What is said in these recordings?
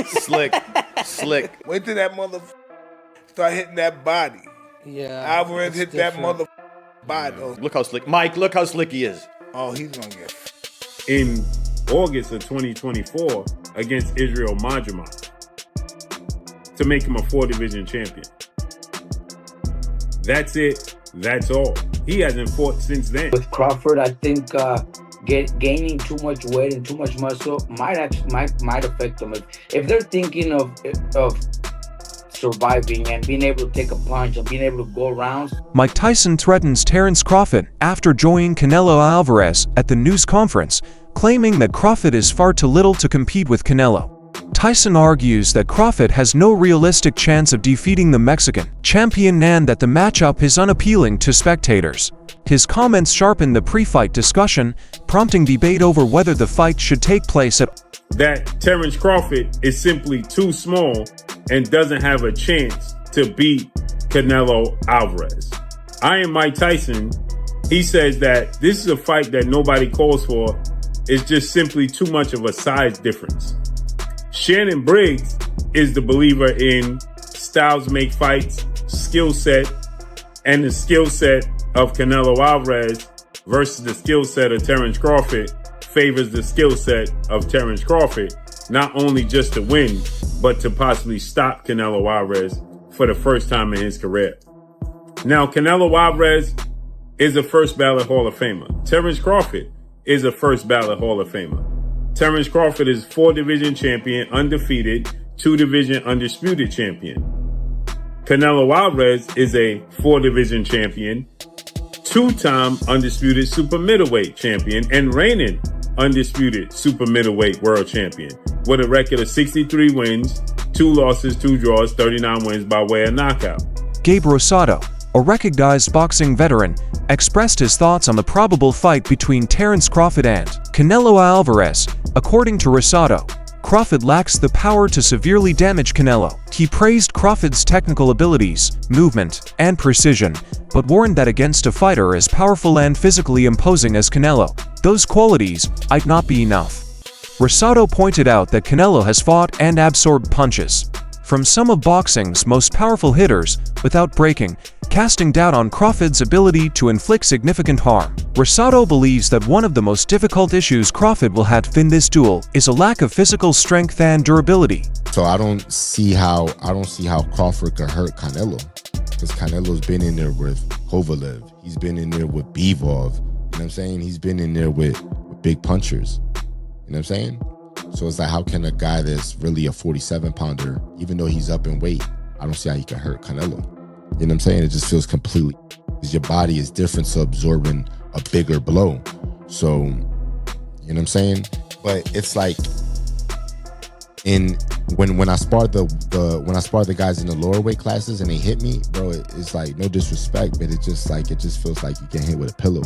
Slick. Wait till that motherfucker start hitting that body. Yeah. Alvarez hit that motherfucker body. Look how slick. Mike, look how slick he is. Oh, he's gonna get. In August of 2024 against Israel Madrimov to make him a 4-division champion. That's it. That's all. He hasn't fought since then. With Crawford, I think gaining too much weight and too much muscle might affect them. If they're thinking of surviving and being able to take a punch and being able to go rounds. Mike Tyson threatens Terence Crawford after joining Canelo Alvarez at the news conference, claiming that Crawford is far too little to compete with Canelo. Tyson argues that Crawford has no realistic chance of defeating the Mexican champion and that the matchup is unappealing to spectators. His comments sharpened the pre-fight discussion, prompting debate over whether the fight should take place at that Terence Crawford is simply too small and doesn't have a chance to beat Canelo Alvarez. I am Mike Tyson. He says that this is a fight that nobody calls for. It's just simply too much of a size difference. Shannon Briggs is the believer in styles make fights, skill set, and the skill set of Canelo Alvarez versus the skill set of Terence Crawford favors the skill set of Terence Crawford, not only just to win, but to possibly stop Canelo Alvarez for the first time in his career. Now, Canelo Alvarez is a first ballot Hall of Famer. Terence Crawford is a first ballot Hall of Famer. Terence Crawford is 4-division champion, undefeated, 2-division undisputed champion. Canelo Alvarez is a 4-division champion, 2-time undisputed super middleweight champion, and reigning undisputed super middleweight world champion with a record of 63 wins, 2 losses, 2 draws, 39 wins by way of knockout. Gabe Rosado, a recognized boxing veteran, expressed his thoughts on the probable fight between Terence Crawford and Canelo Alvarez. According to Rosado, Crawford lacks the power to severely damage Canelo. He praised Crawford's technical abilities, movement, and precision, but warned that against a fighter as powerful and physically imposing as Canelo, those qualities might not be enough. Rosado pointed out that Canelo has fought and absorbed punches from some of boxing's most powerful hitters without breaking, casting doubt on Crawford's ability to inflict significant harm. Rosado believes that one of the most difficult issues Crawford will have in this duel is a lack of physical strength and durability. So I don't see how Crawford could hurt Canelo, because Canelo's been in there with Kovalev. He's been in there with Bivol. You know what I'm saying? He's been in there with big punchers. You know what I'm saying? So it's like, how can a guy that's really a 47-pounder, even though he's up in weight, I don't see how he can hurt Canelo. You know what I'm saying? It just feels completely, because your body is different to absorbing a bigger blow. So, you know what I'm saying? But it's like, when I spar the guys in the lower weight classes and they hit me, bro, it's like, no disrespect, but it just feels like you get hit with a pillow.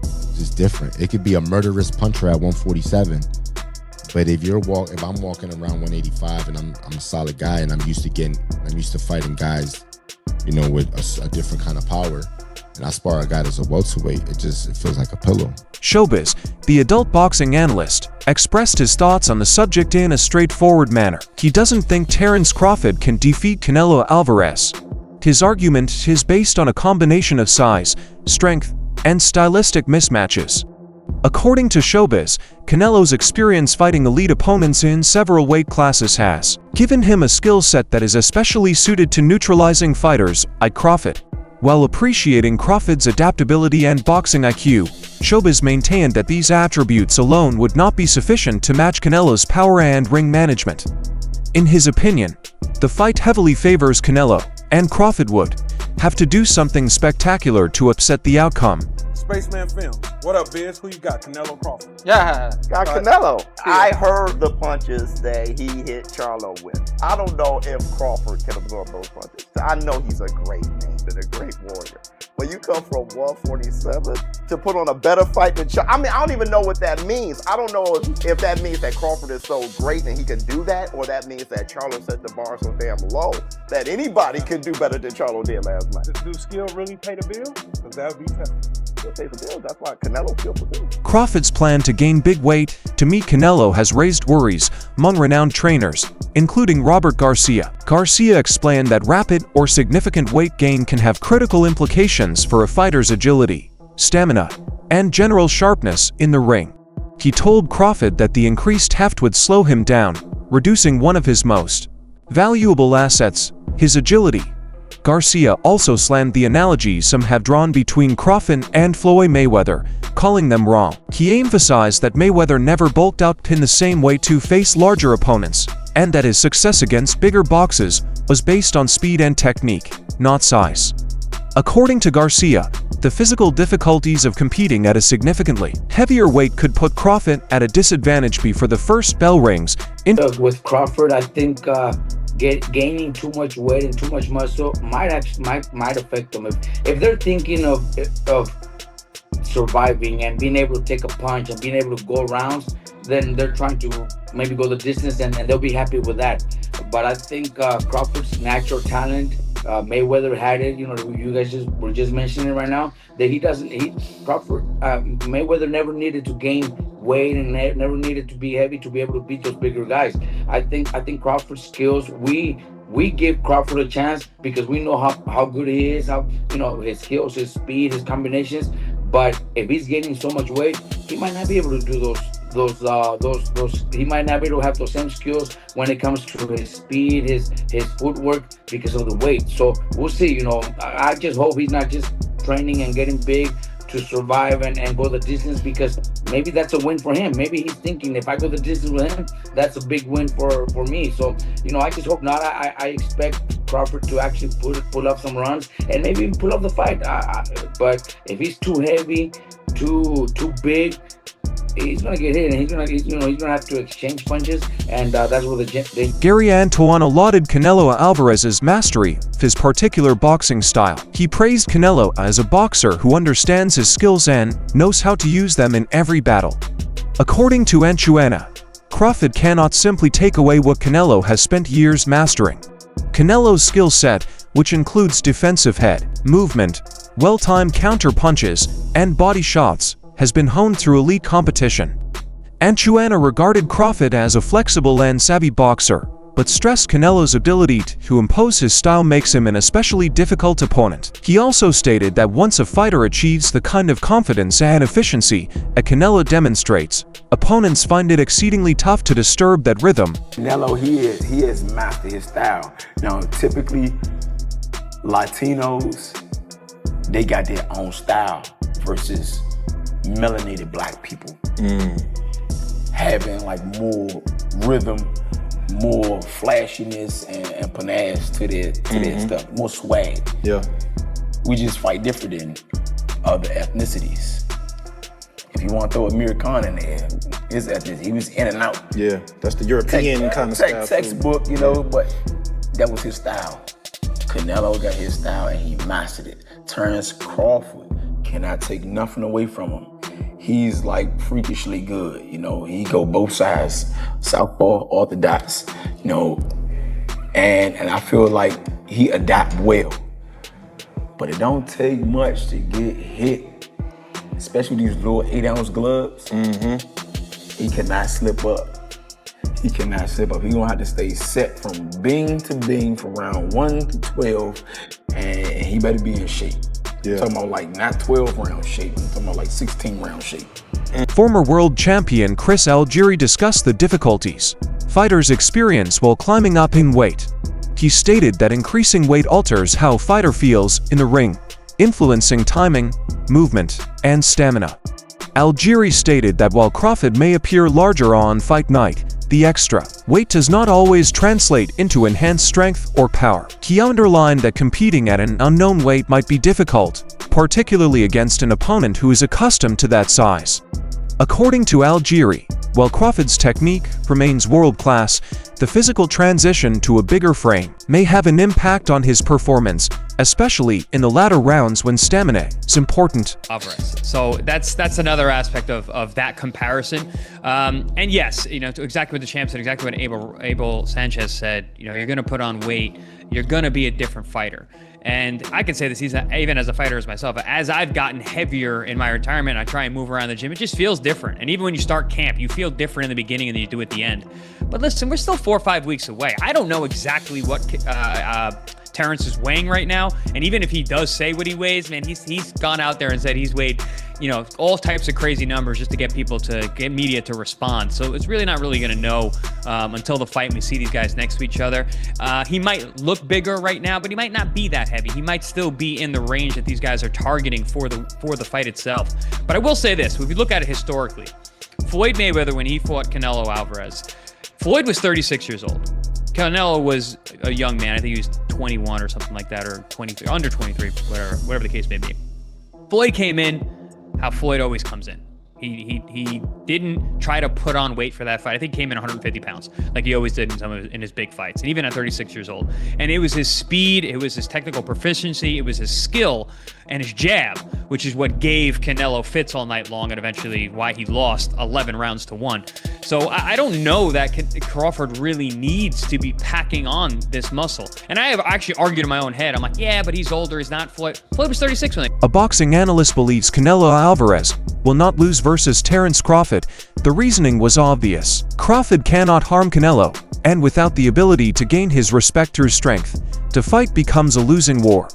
It's just different. It could be a murderous puncher at 147. But if I'm walking around 185 and I'm a solid guy and I'm used to fighting guys, you know, with a different kind of power, and I spar a guy that's a welterweight, it feels like a pillow. Showbiz, the adult boxing analyst, expressed his thoughts on the subject in a straightforward manner. He doesn't think Terence Crawford can defeat Canelo Alvarez. His argument is based on a combination of size, strength, and stylistic mismatches. According to Showbiz, Canelo's experience fighting elite opponents in several weight classes has given him a skill set that is especially suited to neutralizing fighters like Crawford. While appreciating Crawford's adaptability and boxing IQ, Showbiz maintained that these attributes alone would not be sufficient to match Canelo's power and ring management. In his opinion, the fight heavily favors Canelo, and Crawford would have to do something spectacular to upset the outcome. Spaceman Films. What up, Biz? Who you got? Canelo Crawford? Yeah. Got Canelo. Yeah. I heard the punches that he hit Charlo with. I don't know if Crawford can absorb those punches. I know he's a great man and a great warrior. When you come from 147 to put on a better fight than Charlo, I mean, I don't even know what that means. I don't know if that means that Crawford is so great and he can do that, or that means that Charlo set the bar so damn low that anybody can do better than Charlo did last night. Do skill really pay the bill? Because that would be tough. still pay for bills. That's why Canelo still for bills. Crawford's plan to gain big weight to meet Canelo has raised worries among renowned trainers, including Robert Garcia. Garcia explained that rapid or significant weight gain can have critical implications for a fighter's agility, stamina, and general sharpness in the ring. He told Crawford that the increased heft would slow him down, reducing one of his most valuable assets, his agility. Garcia also slammed the analogy some have drawn between Crawford and Floyd Mayweather, calling them wrong. He emphasized that Mayweather never bulked up in the same way to face larger opponents, and that his success against bigger boxers was based on speed and technique, not size. According to Garcia, the physical difficulties of competing at a significantly heavier weight could put Crawford at a disadvantage before the first bell rings. With Crawford, I think gaining too much weight and too much muscle might affect them. If they're thinking of surviving and being able to take a punch and being able to go rounds, then they're trying to maybe go the distance and they'll be happy with that. But I think Crawford's natural talent, Mayweather had it. You know, you guys were just mentioning it right now that Mayweather never needed to gain weight and never needed to be heavy to be able to beat those bigger guys. I think Crawford's skills, we give Crawford a chance because we know how good he is, how, you know, his skills, his speed, his combinations. But if he's gaining so much weight, he might not be able to do those. He might not be able to have those same skills when it comes to his speed, his footwork, because of the weight. So we'll see. You know, I just hope he's not just training and getting big to survive and go the distance, because maybe that's a win for him. Maybe he's thinking, if I go the distance with him, that's a big win for me. So, you know, I just hope not. I expect Crawford to actually pull up some runs and maybe even pull up the fight. But if he's too heavy, too big, he's gonna get hit, and he's gonna have to exchange punches, and that's where Gary Antuono lauded Canelo Alvarez's mastery of his particular boxing style. He praised Canelo as a boxer who understands his skills and knows how to use them in every battle. According to Antuono, Crawford cannot simply take away what Canelo has spent years mastering. Canelo's skill set, which includes defensive head movement, well-timed counter punches, and body shots, has been honed through elite competition. Antuono regarded Crawford as a flexible and savvy boxer, but stressed Canelo's ability to impose his style makes him an especially difficult opponent. He also stated that once a fighter achieves the kind of confidence and efficiency that Canelo demonstrates, opponents find it exceedingly tough to disturb that rhythm. Canelo, he has mastered his style. Now, typically, Latinos, they got their own style versus melanated black people having like more rhythm, more flashiness and panache to their stuff, more swag. Yeah. We just fight different than other ethnicities. If you want to throw Amir Khan in there, his ethnicity, he was in and out. Yeah, that's the European kind of style. Textbook, you know, but that was his style. Canelo got his style and he mastered it. Terrence Crawford cannot take nothing away from him. He's like freakishly good, you know. He go both sides, southpaw, orthodox, you know. And I feel like he adapt well. But it don't take much to get hit, especially these little 8-ounce gloves. He cannot slip up. He cannot slip up. He gonna have to stay set from bing to bing from round 1 to 12, and he better be in shape. Yeah. I'm talking about like not 12-round shape, I'm talking about like 16-round shape. Former world champion Chris Algieri discussed the difficulties fighters experience while climbing up in weight. He stated that increasing weight alters how a fighter feels in the ring, influencing timing, movement, and stamina. Algieri stated that while Crawford may appear larger on fight night, the extra weight does not always translate into enhanced strength or power. He underlined that competing at an unknown weight might be difficult, particularly against an opponent who is accustomed to that size. According to Algieri, while Crawford's technique remains world-class, the physical transition to a bigger frame may have an impact on his performance especially in the latter rounds when stamina is important. Alvarez. So that's another aspect of that comparison. And yes, to exactly what the champ said, exactly what Abel Sanchez said, you're going to put on weight, you're going to be a different fighter. And I can say this even as a fighter as myself, as I've gotten heavier in my retirement, I try and move around the gym, it just feels different. And even when you start camp, you feel different in the beginning than you do at the end. But listen, we're still 4 or 5 weeks away. I don't know exactly what Terrence is weighing right now. And even if he does say what he weighs, man, he's gone out there and said he's weighed, all types of crazy numbers just to get media to respond. So it's really not really going to know until the fight and we see these guys next to each other. He might look bigger right now, but he might not be that heavy. He might still be in the range that these guys are targeting for the fight itself. But I will say this, if we look at it historically, Floyd Mayweather, when he fought Canelo Alvarez, Floyd was 36 years old. Canelo was a young man. I think he was 21 or something like that, or 23, under 23, whatever the case may be. Floyd came in how Floyd always comes in. He didn't try to put on weight for that fight. I think he came in 150 pounds, like he always did in his big fights, and even at 36 years old. And it was his speed, it was his technical proficiency, it was his skill, and his jab, which is what gave Canelo fits all night long, and eventually why he lost 11 rounds to 1. So I don't know that Crawford really needs to be packing on this muscle. And I have actually argued in my own head. I'm like, yeah, but he's older. He's not Floyd. Floyd was 36 when A boxing analyst believes Canelo Alvarez will not lose versus Terrence Crawford. The reasoning was obvious. Crawford cannot harm Canelo, and without the ability to gain his respect through strength, the fight becomes a losing war.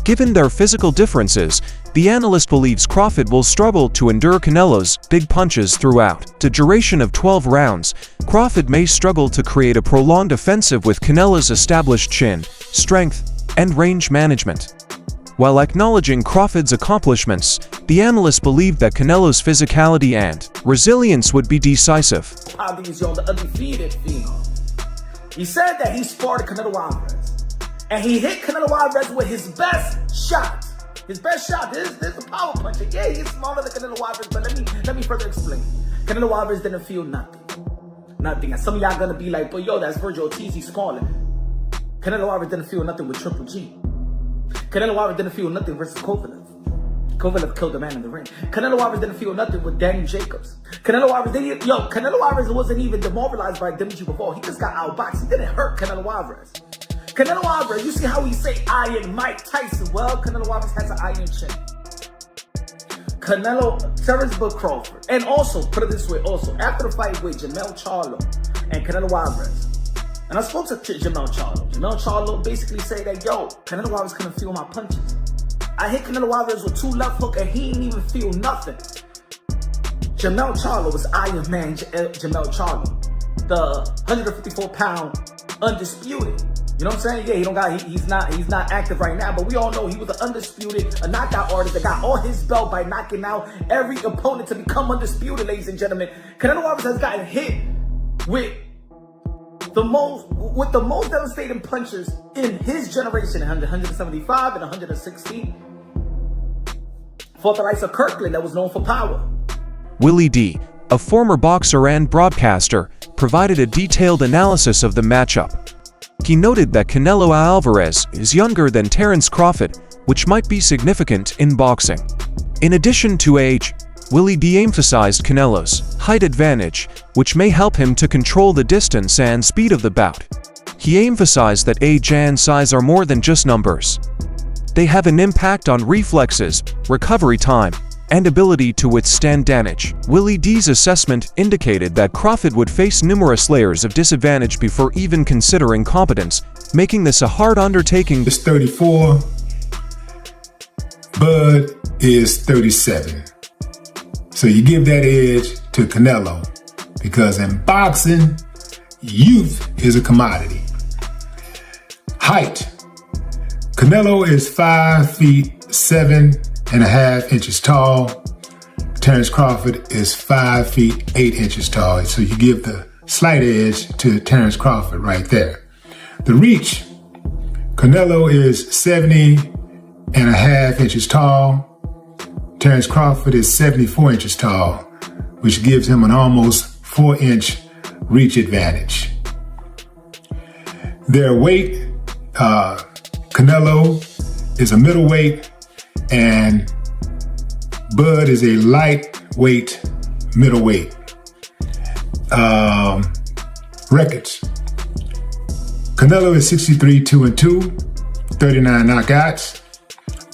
Given their physical differences, the analyst believes Crawford will struggle to endure Canelo's big punches throughout the duration of 12 rounds. Crawford may struggle to create a prolonged offensive with Canelo's established chin, strength, and range management. While acknowledging Crawford's accomplishments, the analysts believe that Canelo's physicality and resilience would be decisive. The undefeated phenom. He said that he sparred Canelo Alvarez. And he hit Canelo Alvarez with his best shot. His best shot. This is a power puncher. Yeah, he's smaller than Canelo Alvarez, but let me further explain. Canelo Alvarez didn't feel nothing. Nothing. And some of y'all gonna be like, but yo, that's Virgil Ortiz, he's smaller. Canelo Alvarez didn't feel nothing with Triple G. Canelo Alvarez didn't feel nothing versus Kovalev. Kovalev killed the man in the ring. Canelo Alvarez didn't feel nothing with Danny Jacobs. Canelo Alvarez wasn't even demoralized by Dimitri before. He just got outboxed. He didn't hurt Canelo Alvarez. Canelo Alvarez, you see how we say Iron Mike Tyson? Well, Canelo Alvarez has an iron chin. Terrence Crawford. And also, put it this way, after the fight with Jamel Charlo and Canelo Alvarez, and I spoke to Jamel Charlo. Jamel Charlo basically said that, yo, Canelo Alvarez couldn't feel my punches. I hit Canelo Alvarez with 2 left hook and he didn't even feel nothing. Jamel Charlo was Iron Man Jamel Charlo. The 154-pound undisputed. You know what I'm saying? Yeah, he's not active right now, but we all know he was an undisputed, a knockout artist that got all his belt by knocking out every opponent to become undisputed, ladies and gentlemen. Canelo Alvarez has gotten hit with the most devastating punches in his generation, 175 and 116. Fought the likes of Kirkland that was known for power. Willie D., a former boxer and broadcaster, provided a detailed analysis of the matchup. He noted that Canelo Alvarez is younger than Terrence Crawford, which might be significant in boxing. In addition to age, Willie D emphasized Canelo's height advantage, which may help him to control the distance and speed of the bout. He emphasized that age and size are more than just numbers. They have an impact on reflexes, recovery time, and ability to withstand damage. Willie D's assessment indicated that Crawford would face numerous layers of disadvantage before even considering competence, making this a hard undertaking. It's 34. Bud is 37. So you give that edge to Canelo, because in boxing, youth is a commodity. Height. Canelo is 5 feet 7.5 inches tall. Terrence Crawford is 5 feet 8 inches tall. So you give the slight edge to Terrence Crawford right there. The reach. Canelo is 70.5 inches tall. Terrence Crawford is 74 inches tall, which gives him an almost 4-inch reach advantage. Their weight, Canelo is a middleweight and Bud is a lightweight middleweight. Records. Canelo is 63-2-2, 39 knockouts.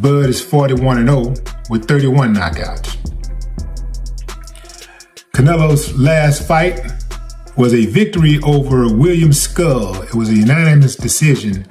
Bud is 41-0 with 31 knockouts. Canelo's last fight was a victory over William Skull. It was a unanimous decision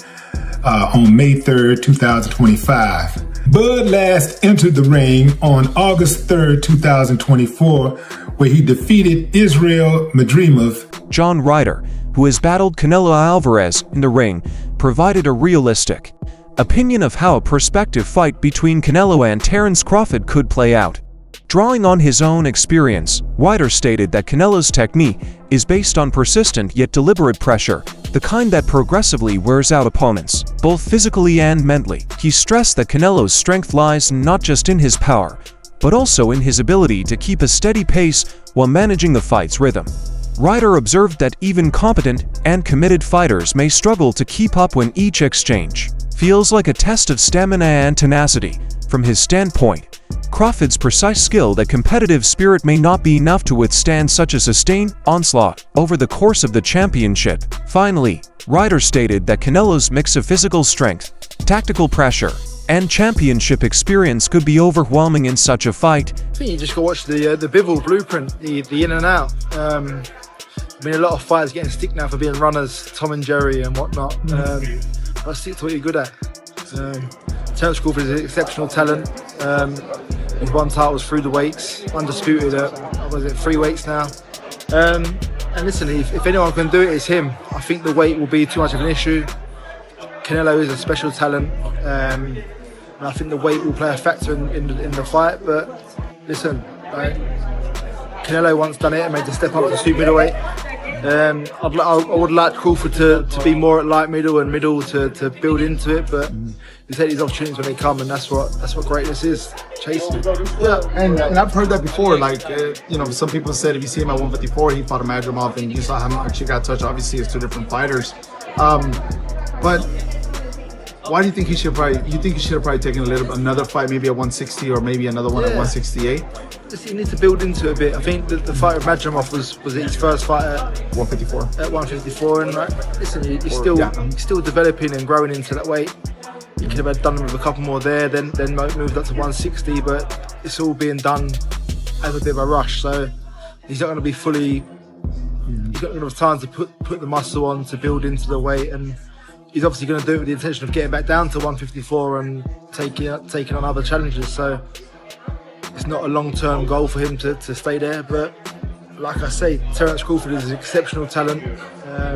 on May 3rd, 2025. Bud last entered the ring on August 3rd, 2024, where he defeated Israel Madrimov. John Ryder, who has battled Canelo Alvarez in the ring, provided a realistic opinion of how a prospective fight between Canelo and Terence Crawford could play out. Drawing on his own experience, Ryder stated that Canelo's technique is based on persistent yet deliberate pressure, the kind that progressively wears out opponents, both physically and mentally. He stressed that Canelo's strength lies not just in his power, but also in his ability to keep a steady pace while managing the fight's rhythm. Ryder observed that even competent and committed fighters may struggle to keep up when each exchange feels like a test of stamina and tenacity. From his standpoint, Crawford's precise skill that competitive spirit may not be enough to withstand such a sustained onslaught over the course of the championship. Finally, Ryder stated that Canelo's mix of physical strength, tactical pressure, and championship experience could be overwhelming in such a fight. I think you just got to watch the Bivol blueprint, the in and out. I mean, a lot of fighters getting stick now for being runners, Tom and Jerry and whatnot. But stick to what you're good at. Terence Crawford is an exceptional talent. He's won titles through the weights, undisputed at, what is it, 3 weights now. And listen, if anyone can do it, it's him. I think the weight will be too much of an issue. Canelo is a special talent. And I think the weight will play a factor in the fight. But listen, Canelo once done it and made the step up to super middleweight. I would like Crawford to be more at light middle and middle to build into it, but you take these opportunities when they come, and that's what greatness is, chasing. Yeah, and I've heard that before. Like some people said if you see him at 154, he fought a Madrimov, and you saw how much he got touched. Obviously, it's 2 different fighters, but. Why do you think he should probably? You think he should have probably taken another fight, maybe at 160 or maybe another one at 168? He needs to build into it a bit. I think the fight with Madrimov was his first fight at 154. At 154, and listen, he's still developing and growing into that weight. He could have done with a couple more there, then moved up to 160, but it's all being done as a bit of a rush. So he's not going to be fully. He's not going to have time to put the muscle on to build into the weight, and he's obviously going to do it with the intention of getting back down to 154 and taking on other challenges. So it's not a long-term goal for him to stay there. But like I say, Terence Crawford is an exceptional talent. I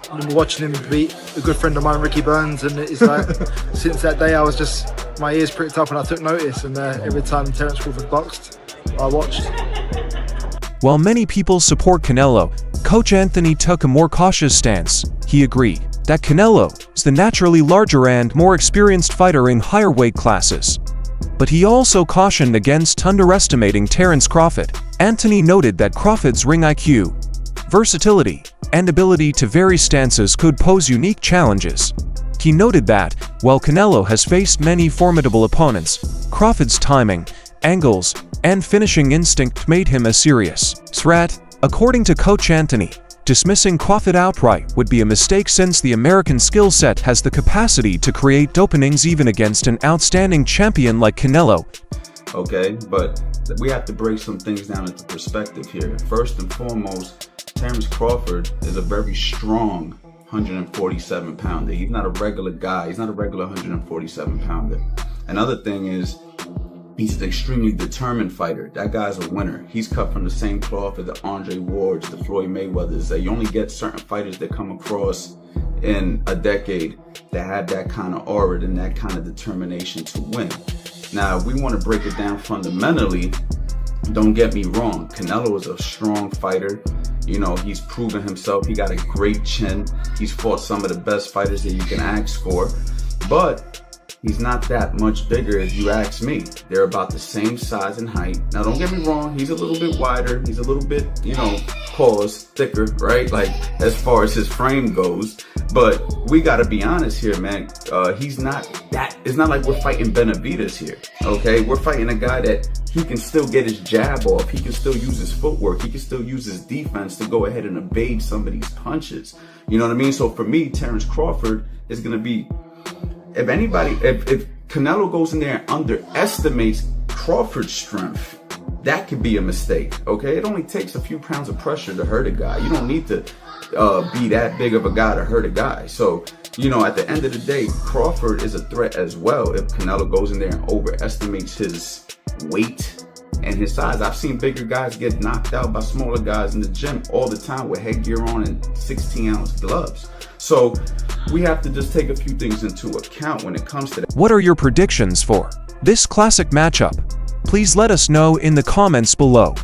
remember watching him beat a good friend of mine, Ricky Burns, and it's like since that day I was just, my ears pricked up and I took notice. And every time Terence Crawford boxed, I watched. While many people support Canelo, Coach Anthony took a more cautious stance. He agreed that Canelo is the naturally larger and more experienced fighter in higher weight classes. But he also cautioned against underestimating Terence Crawford. Anthony noted that Crawford's ring IQ, versatility, and ability to vary stances could pose unique challenges. He noted that, while Canelo has faced many formidable opponents, Crawford's timing, angles, and finishing instinct made him a serious threat. According to Coach Anthony, dismissing Crawford outright would be a mistake since the American skill set has the capacity to create openings even against an outstanding champion like Canelo. Okay, but we have to break some things down into perspective here. First and foremost, Terence Crawford is a very strong 147 pounder. He's not a regular guy. He's not a regular 147 pounder. Another thing is, he's an extremely determined fighter. That guy's a winner. He's cut from the same cloth as the Andre Wards, the Floyd Mayweathers. That you only get certain fighters that come across in a decade that have that kind of aura and that kind of determination to win. Now, if we want to break it down fundamentally, don't get me wrong. Canelo is a strong fighter. You know, he's proven himself. He got a great chin. He's fought some of the best fighters that you can ask for. But he's not that much bigger if you ask me. They're about the same size and height. Now, don't get me wrong. He's a little bit wider. He's a little bit, thicker, right? Like, as far as his frame goes. But we got to be honest here, man. He's not that. It's not like we're fighting Benavidez here, okay? We're fighting a guy that he can still get his jab off. He can still use his footwork. He can still use his defense to go ahead and evade some of these punches. You know what I mean? So for me, Terrence Crawford is going to be, if anybody, if Canelo goes in there and underestimates Crawford's strength, that could be a mistake, okay? It only takes a few pounds of pressure to hurt a guy. You don't need to be that big of a guy to hurt a guy. So, you know, at the end of the day, Crawford is a threat as well if Canelo goes in there and overestimates his weight and his size. I've seen bigger guys get knocked out by smaller guys in the gym all the time with headgear on and 16-ounce gloves. So we have to just take a few things into account when it comes to that. What are your predictions for this classic matchup? Please let us know in the comments below.